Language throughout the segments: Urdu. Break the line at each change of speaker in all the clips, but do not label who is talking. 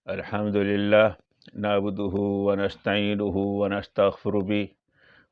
الحمد لله نعبده ونستعينه ونستغفر به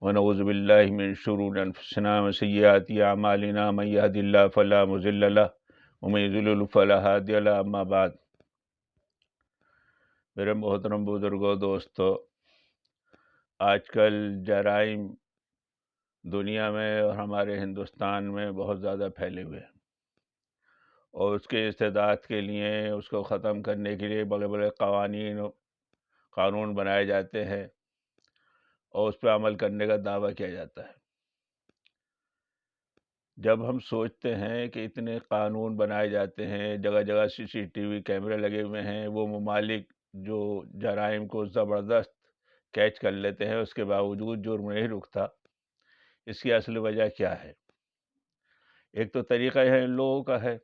ونعوذ بالله من شرور أنفسنا وسيئات أعمالنا من يهد الله فلا مضل له ومن يضلل فلا هادي له أما بعد میرے محترم بزرگوں دوستو، آج کل جرائم دنیا میں اور ہمارے ہندوستان میں بہت زیادہ پھیلے ہوئے ہیں، اور اس کے استعداد کے لیے، اس کو ختم کرنے کے لیے بڑے بڑے قانون بنائے جاتے ہیں اور اس پہ عمل کرنے کا دعویٰ کیا جاتا ہے۔ جب ہم سوچتے ہیں کہ اتنے قانون بنائے جاتے ہیں، جگہ جگہ CCTV کیمرے لگے ہوئے ہیں، وہ ممالک جو جرائم کو زبردست کیچ کر لیتے ہیں، اس کے باوجود جرم نہیں رکتا، اس کی اصل وجہ کیا ہے؟ ایک تو طریقہ ہے ان لوگوں کا ہے،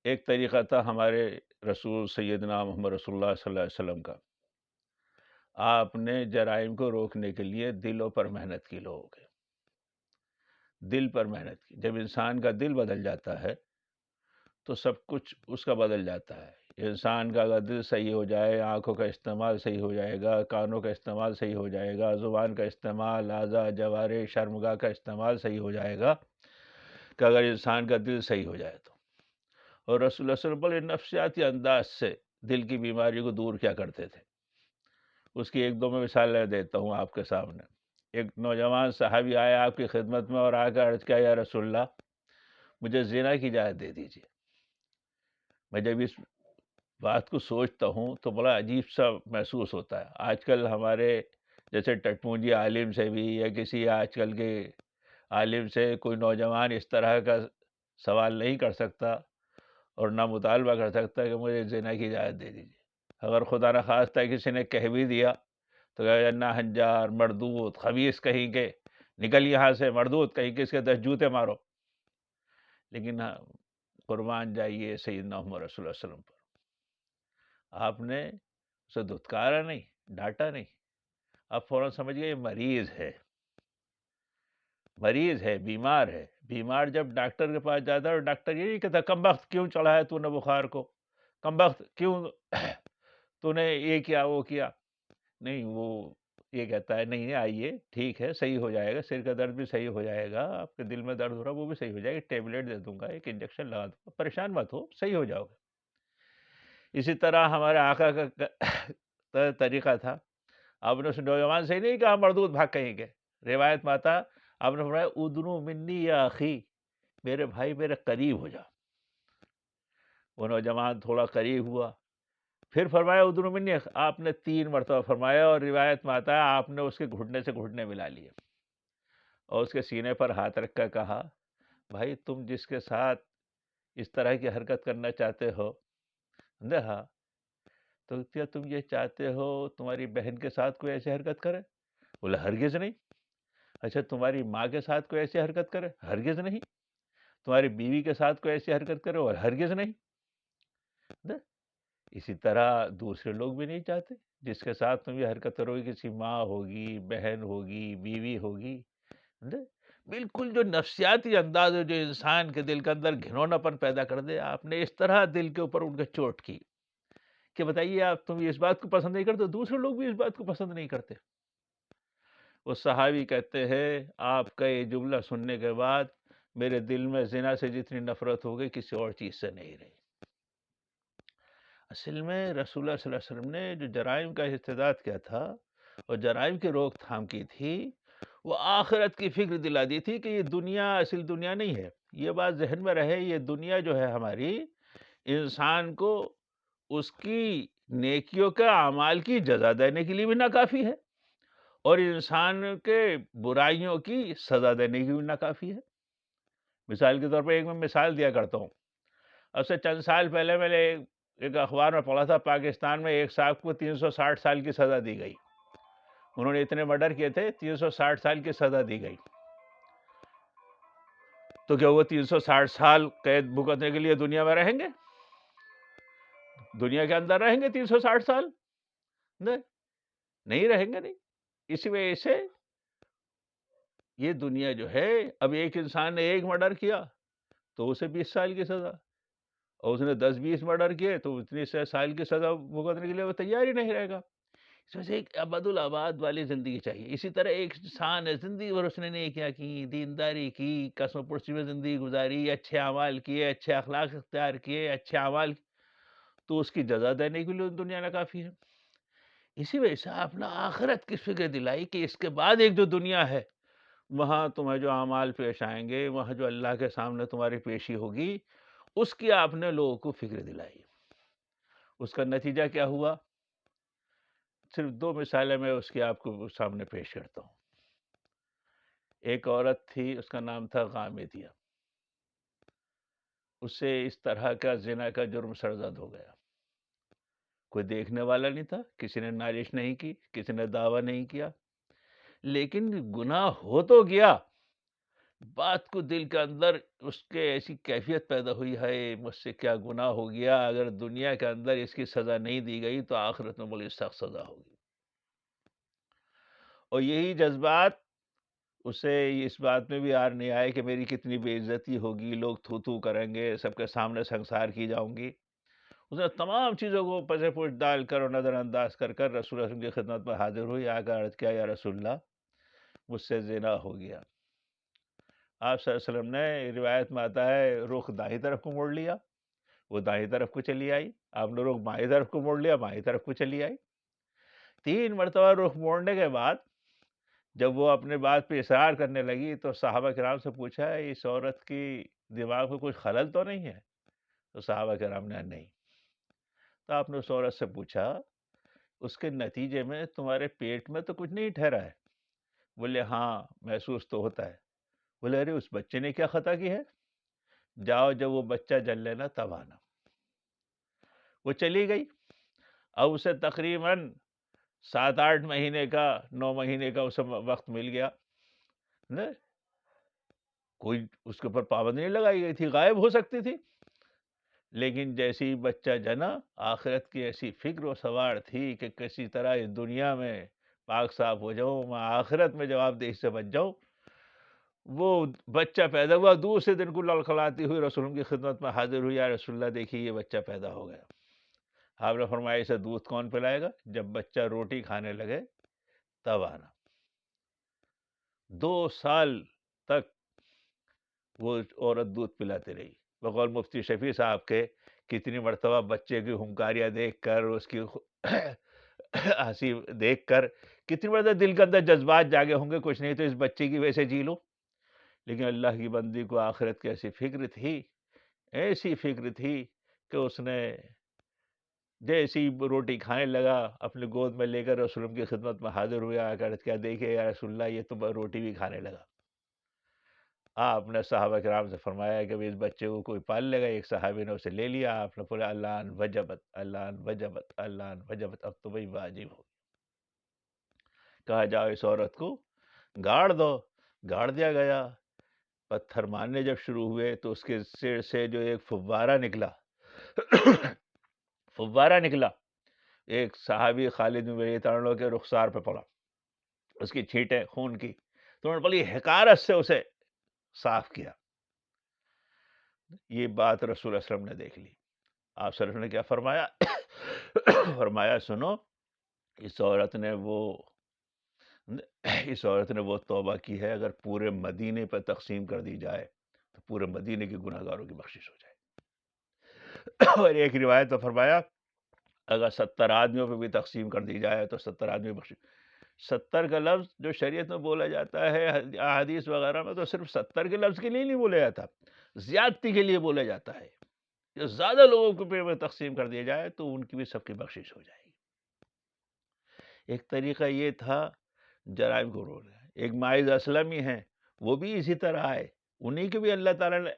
ایک طریقہ تھا ہمارے رسول سیدنا محمد رسول اللہ صلی اللہ علیہ وسلم کا۔ آپ نے جرائم کو روکنے کے لیے دلوں پر محنت کی، لوگوں کے دل پر محنت کی۔ جب انسان کا دل بدل جاتا ہے تو سب کچھ اس کا بدل جاتا ہے۔ انسان کا اگر دل صحیح ہو جائے، آنکھوں کا استعمال صحیح ہو جائے گا، کانوں کا استعمال صحیح ہو جائے گا، زبان کا استعمال، اعضاء جوارح شرمگاہ کا استعمال صحیح ہو جائے گا، کہ اگر انسان کا دل صحیح ہو جائے تو۔ اور رسول اللہ صلی اللہ علیہ وسلم بڑے نفسیاتی انداز سے دل کی بیماری کو دور کیا کرتے تھے۔ اس کی ایک دو میں مثالیں دیتا ہوں آپ کے سامنے۔ ایک نوجوان صحابی آیا آپ کی خدمت میں اور آ کر عرض کیا، یا رسول اللہ، مجھے زنا کی اجازت دے دیجیے۔ میں جب اس بات کو سوچتا ہوں تو بڑا عجیب سا محسوس ہوتا ہے۔ آج کل ہمارے جیسے ٹٹمونجی عالم سے بھی یا کسی آج کل کے عالم سے کوئی نوجوان اس طرح کا سوال نہیں کر سکتا اور نہ مطالبہ کر سکتا کہ مجھے زنا کی اجازت دے دیجیے۔ اگر خدا نخواستہ کسی نے کہہ بھی دیا تو کہا، نا ہنجار، مردود، خبیث کہیں کے، نکل یہاں سے، مردود کہیں کے، اس کے 10 جوتے مارو۔ لیکن قربان جائیے سیدنا محمد رسول اللہ صلی اللہ علیہ وسلم پر، آپ نے اسے دھتکارا نہیں، ڈانٹا نہیں، آپ فوراً سمجھ گئے یہ مریض ہے، مریض ہے، بیمار ہے۔ بیمار جب ڈاکٹر کے پاس جاتا ہے، اور ڈاکٹر یہ نہیں کہتا کم بخت کیوں چڑھا ہے تو نے بخار کو، کم بخت کیوں تو نے یہ کیا وہ کیا، نہیں، وہ یہ کہتا ہے نہیں آئیے، ٹھیک ہے، صحیح ہو جائے گا، سر کا درد بھی صحیح ہو جائے گا، آپ کے دل میں درد ہو رہا وہ بھی صحیح ہو جائے گا، ٹیبلٹ دے دوں گا، ایک انجیکشن لگا دوں گا، پریشان مت ہو، صحیح ہو جاؤ گے۔ اسی طرح ہمارے آقا کا طریقہ تھا۔ آپ نے اس نوجوان سے ہی نہیں کہا مردود بھاگ کہیں گے، روایت میں آتا آپ نے فرمایا ادنو منی یا اخی، میرے بھائی میرے قریب ہو جا۔ وہ نوجوان تھوڑا قریب ہوا، پھر فرمایا ادنو منی، آپ نے 3 مرتبہ فرمایا، اور روایت میں آتا ہے آپ نے اس کے گھٹنے سے گھٹنے ملا لیے اور اس کے سینے پر ہاتھ رکھ کر کہا، بھائی تم جس کے ساتھ اس طرح کی حرکت کرنا چاہتے ہو، ہاں، تو کیا تم یہ چاہتے ہو تمہاری بہن کے ساتھ کوئی ایسی حرکت کرے؟ بولا ہرگز نہیں۔ اچھا تمہاری ماں کے ساتھ کوئی ایسی حرکت کرے؟ ہرگز نہیں۔ تمہاری بیوی کے ساتھ کوئی ایسی حرکت کرے؟ اور ہرگز نہیں۔ اسی طرح دوسرے لوگ بھی نہیں چاہتے جس کے ساتھ تم یہ حرکت کرو گی، کسی ماں ہوگی، بہن ہوگی، بیوی ہوگی۔ بالکل جو نفسیاتی انداز ہے جو انسان کے دل کے اندر گھنونا پن پیدا کر دے، آپ نے اس طرح دل کے اوپر ان کے چوٹ کی کہ بتائیے آپ تم اس بات کو پسند نہیں کرتے، دوسرے لوگ بھی اس بات کو پسند نہیں کرتے۔ وہ صحابی کہتے ہیں آپ کا یہ جملہ سننے کے بعد میرے دل میں زنا سے جتنی نفرت ہو گئی کسی اور چیز سے نہیں رہی۔ اصل میں رسول اللہ صلی اللہ علیہ وسلم نے جو جرائم کا استعداد کیا تھا اور جرائم کی روک تھام کی تھی، وہ آخرت کی فکر دلا دی تھی کہ یہ دنیا اصل دنیا نہیں ہے۔ یہ بات ذہن میں رہے، یہ دنیا جو ہے ہماری، انسان کو اس کی نیکیوں کے اعمال کی جزا دینے کے لیے بھی ناکافی ہے، اور انسان کے برائیوں کی سزا دینے کی بھی ناکافی ہے۔ مثال کے طور پر ایک میں مثال دیا کرتا ہوں۔ اب سے چند سال پہلے میں نے ایک اخبار میں پڑھا تھا، پاکستان میں ایک صاحب کو 360 سال کی سزا دی گئی۔ انہوں نے اتنے مرڈر کیے تھے، 360 سال کی سزا دی گئی۔ تو کیا وہ 360 سال قید بھگتنے کے لیے دنیا میں رہیں گے؟ دنیا کے اندر رہیں گے 360 سال؟ نہیں رہیں گے، نہیں۔ اسی وجہ سے یہ دنیا جو ہے، اب ایک انسان نے ایک مرڈر کیا تو اسے 20 سال کی سزا، اور اس نے 10-20 مرڈر کیے تو اتنی سال کی سزا بھگتنے کے لیے وہ تیار ہی نہیں رہے گا. اس میں سے ایک ابد الآباد والی زندگی چاہیے. اسی طرح ایک انسان ہے زندگی بھر اس نے نیکیاں کی، دینداری کی، قسم پرسی میں زندگی گزاری، اچھے اعمال کیے، اچھے اخلاق اختیار کیے، اچھے اعمال، تو اس کی جزا دینے کے لیے دنیا نہ کافی ہے. اسی وجہ سے آپ نے آخرت کی فکر دلائی کہ اس کے بعد ایک جو دنیا ہے وہاں تمہیں جو اعمال پیش آئیں گے، وہاں جو اللہ کے سامنے تمہاری پیشی ہوگی، اس کی آپ نے لوگوں کو فکر دلائی. اس کا نتیجہ کیا ہوا؟ صرف 2 مثالیں میں اس کی آپ کو سامنے پیش کرتا ہوں. ایک عورت تھی، اس کا نام تھا غامدیہ. اس سے اس طرح کا زنا کا جرم سرزد ہو گیا. کوئی دیکھنے والا نہیں تھا، کسی نے نالش نہیں کی، کسی نے دعویٰ نہیں کیا، لیکن گناہ ہو تو گیا. بات کو دل کے اندر اس کے ایسی کیفیت پیدا ہوئی ہے، مجھ سے کیا گناہ ہو گیا، اگر دنیا کے اندر اس کی سزا نہیں دی گئی تو آخرت میں بڑی سخت سزا ہوگی. اور یہی جذبات اسے اس بات میں بھی آر نہیں آئے کہ میری کتنی بے عزتی ہوگی، لوگ تھو تھو کریں گے، سب کے سامنے سنسار کی جاؤں گی. اس نے تمام چیزوں کو پسے پوچھ ڈال کر اور نظر انداز کر کر رسول اللہ صلی اللہ علیہ وسلم کی خدمت میں حاضر ہوئی. آ کر عرض کیا، یا رسول اللہ مجھ سے زنا ہو گیا. آپ صلی اللہ علیہ وسلم نے، روایت میں آتا ہے، رخ دائیں طرف کو موڑ لیا، وہ دائیں طرف کو چلی آئی. آپ نے رخ بائیں طرف کو موڑ لیا، بائیں طرف کو چلی آئی. 3 مرتبہ رخ موڑنے کے بعد جب وہ اپنے بات پہ اصرار کرنے لگی تو صحابہ کرام سے پوچھا، اس عورت کی دماغ میں کوئی خلل تو نہیں ہے؟ تو صحابہ کرام نے نہیں. تو آپ نے اس عورت سے پوچھا، اس کے نتیجے میں تمہارے پیٹ میں تو کچھ نہیں ٹھہرا ہے؟ بولے ہاں محسوس تو ہوتا ہے. بولے ارے اس بچے نے کیا خطا کی ہے؟ جاؤ جب وہ بچہ جل لینا تب آنا. وہ چلی گئی. اب اسے تقریباً 7-8 مہینے کا، 9 مہینے کا اسے وقت مل گیا. نے کوئی اس کے اوپر پابندی نہیں لگائی گئی تھی، غائب ہو سکتی تھی. لیکن جیسی ہی بچہ جنا، آخرت کی ایسی فکر و سوار تھی کہ کسی طرح اس دنیا میں پاک صاف ہو جاؤں، میں آخرت میں جواب دہی سے بچ جاؤں. وہ بچہ پیدا ہوا، دوسرے دن کو لڑکھڑاتی ہوئی رسول اللہ کی خدمت میں حاضر ہوئی. یا رسول اللہ دیکھیے یہ بچہ پیدا ہو گیا. آپ نے فرمایا اسے دودھ کون پلائے گا؟ جب بچہ روٹی کھانے لگے تب آنا. 2 سال تک وہ عورت دودھ پلاتی رہی. بقول مفتی شفیع صاحب کے، کتنی مرتبہ بچے کی ہنکاریاں دیکھ کر، اس کی ہنسی دیکھ کر کتنی مرتبہ دل کے اندر جذبات جاگے ہوں گے، کچھ نہیں تو اس بچے کی وجہ سے جی لو. لیکن اللہ کی بندی کو آخرت کی ایسی فکر تھی، ایسی فکر تھی کہ اس نے جیسی روٹی کھانے لگا اپنے گود میں لے کر رسول اللہ کی خدمت میں حاضر ہوا کر کیا دیکھے یا رسول اللہ یہ تو روٹی بھی کھانے لگا. آپ نے صحابہ کرام سے فرمایا کہ اس بچے کو کوئی پال لے گا. ایک صحابی نے اسے لے لیا. آپ نے بولا اللہ ان وجبت، اللہ ان وجبت، اللہ ان وجبت، اب تو بھائی واجب ہو. کہا جاؤ اس عورت کو گاڑ دو. گاڑ دیا گیا. پتھر مارنے جب شروع ہوئے تو اس کے سر سے جو ایک فوارہ نکلا فوارہ نکلا، ایک صحابی خالد بن ولید عنہ کے رخسار پہ پڑا، اس کی چھینٹیں خون کی. تو انہوں نے بڑی حقارت سے اسے صاف کیا. یہ بات رسول اللہ صلی اللہ علیہ وسلم نے دیکھ لی. آپ صلی اللہ علیہ وسلم نے کیا فرمایا؟ فرمایا سنو، اس عورت نے وہ توبہ کی ہے، اگر پورے مدینے پہ تقسیم کر دی جائے تو پورے مدینے کے گناہ گاروں کی بخشش ہو جائے. اور ایک روایت تو فرمایا اگر 70 آدمیوں پہ بھی تقسیم کر دی جائے تو 70 آدمی بخشش. 70 کا لفظ جو شریعت میں بولا جاتا ہے احادیث وغیرہ میں، تو صرف 70 کے لفظ کے لیے نہیں بولا جاتا، زیادتی کے لیے بولا جاتا ہے. جو زیادہ لوگوں کو پہ تقسیم کر دیا جائے تو ان کی بھی سب کی بخشش ہو جائے گی. ایک طریقہ یہ تھا جرائم کو روکنا. ایک ماعز اسلمی ہیں، وہ بھی اسی طرح آئے. انہیں کی بھی اللہ تعالیٰ نے،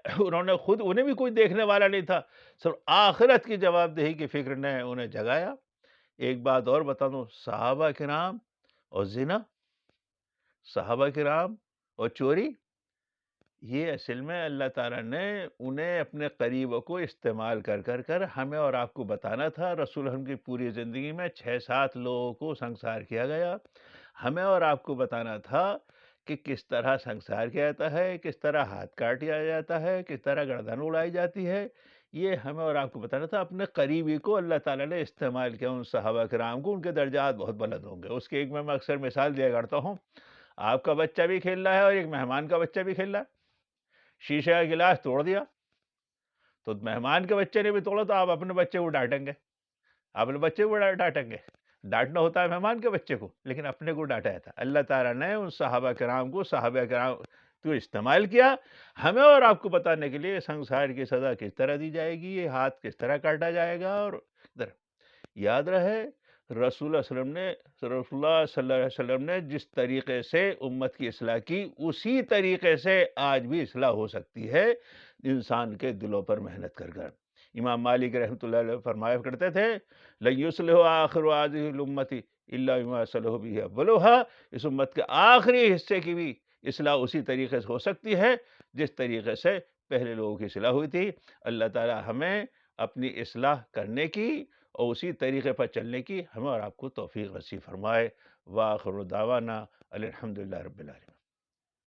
انہیں بھی کوئی دیکھنے والا نہیں تھا، صرف آخرت کی جواب دہی کی فکر نے انہیں جگایا. ایک بات اور بتا دوں، صحابہ کرام اور زنا، صحابہ کرام اور چوری، یہ اصل میں اللہ تعالیٰ نے انہیں اپنے قریبوں کو استعمال کر ہمیں اور آپ کو بتانا تھا. رسول اللہ کی پوری زندگی میں 6-7 لوگوں کو سنسار کیا گیا. ہمیں اور آپ کو بتانا تھا کہ کس طرح سنسار کیا جاتا ہے، کس طرح ہاتھ کاٹ دیا جاتا ہے، کس طرح گردن اڑائی جاتی ہے. یہ ہمیں اور آپ کو بتانا تھا، اپنے قریبی کو اللہ تعالیٰ نے استعمال کیا، ان صحابہ کرام کو، ان کے درجات بہت بلند ہوں گے۔ اس کی ایک میں اکثر مثال دیا کرتا ہوں، آپ کا بچہ بھی کھیل رہا ہے اور ایک مہمان کا بچہ بھی کھیل رہا ہے، شیشے کا گلاس توڑ دیا، تو مہمان کے بچے نے بھی توڑا تو آپ اپنے بچے کو ڈانٹیں گے، اپنے بچے کو ڈانٹیں گے۔ ڈانٹنا ہوتا ہے مہمان کے بچے کو، لیکن اپنے کو ڈانٹا جاتا ہے۔ اللہ تعالیٰ نے ان صحابہ کرام کو، صحابہ کرام کو استعمال کیا ہمیں اور آپ کو بتانے کے لیے سنسار کی سزا کس طرح دی جائے گی، یہ ہاتھ کس طرح کاٹا جائے گا، اور یاد رہے رسول اللہ صلی اللہ علیہ وسلم نے، رسول اللہ صلی اللہ علیہ وسلم نے جس طریقے سے امت کی اصلاح کی، اسی طریقے سے آج بھی اصلاح ہو سکتی ہے انسان کے دلوں پر محنت کر کر۔ امام مالک رحمۃ اللہ علیہ فرمایا کرتے تھے، لَن يُصْلِحَ آخِرُ هَٰذِهِ الْأُمَّةِ إِلَّا بِمَا صَلَحَ بِهِ أَوَّلُهَا، اس امت کے آخری حصے کی بھی اصلاح اسی طریقے سے ہو سکتی ہے جس طریقے سے پہلے لوگوں کی اصلاح ہوئی تھی۔ اللہ تعالی ہمیں اپنی اصلاح کرنے کی اور اسی طریقے پر چلنے کی ہمیں اور آپ کو توفیق نصیب فرمائے۔ وآخر دعوانا الحمدللہ رب العالمین۔